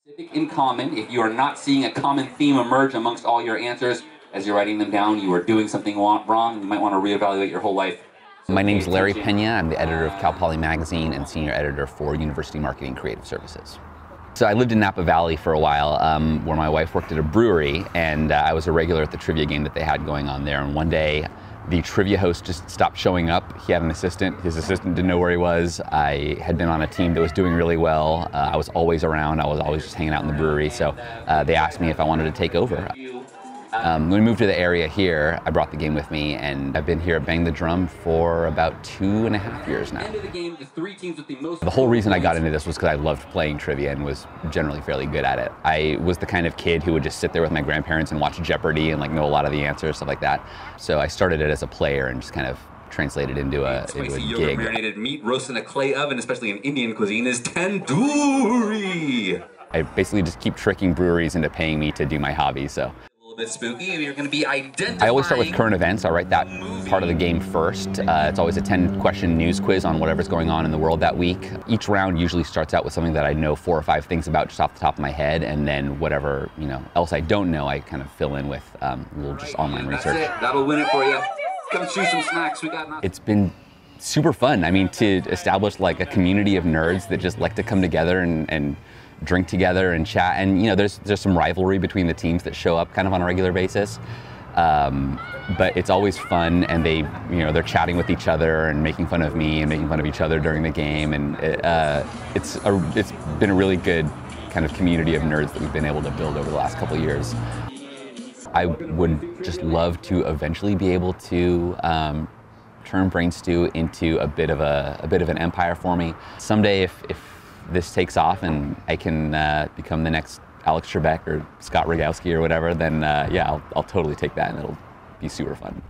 Specific in common. If you are not seeing a common theme emerge amongst all your answers as you're writing them down, you are doing something wrong. You might want to reevaluate your whole life. So my name's Larry Peña. I'm the editor of Cal Poly Magazine and senior editor for University Marketing Creative Services. So I lived in Napa Valley for a while, where my wife worked at a brewery, and I was a regular at the trivia game that they had going on there. And one day, the trivia host just stopped showing up. He had an assistant. His assistant didn't know where he was. I had been on a team that was doing really well. I was always around. I was always just hanging out in the brewery. So they asked me if I wanted to take over. When we moved to the area here, I brought the game with me, and I've been here at Bang the Drum for about 2.5 years now. The whole reason I got into this was because I loved playing trivia and was generally fairly good at it. I was the kind of kid who would just sit there with my grandparents and watch Jeopardy and know a lot of the answers, stuff like that. So I started it as a player and just kind of translated into a gig. Marinated meat roasted in a clay oven, especially in Indian cuisine, is tandoori. I basically just keep tricking breweries into paying me to do my hobby. So. Bit spooky. You're going to be identifying. I always start with current events. I write that part of the game first. It's always a 10-question news quiz on whatever's going on in the world that week. Each round usually starts out with something that I know 4 or 5 things about just off the top of my head, and then whatever else I don't know, I kind of fill in with a little just online research. That's it. That'll win it for you. Come choose some snacks. We got nothing. It's been super fun. I mean, to establish a community of nerds that just like to come together and drink together and chat, and there's some rivalry between the teams that show up kind of on a regular basis, but it's always fun, and they're chatting with each other and making fun of me and making fun of each other during the game, and it's been a really good kind of community of nerds that we've been able to build over the last couple of years. I would just love to eventually be able to turn Brain Stew into a bit of an empire for me someday. If this takes off and I can become the next Alex Trebek or Scott Rogowski or whatever, then yeah, I'll totally take that, and it'll be super fun.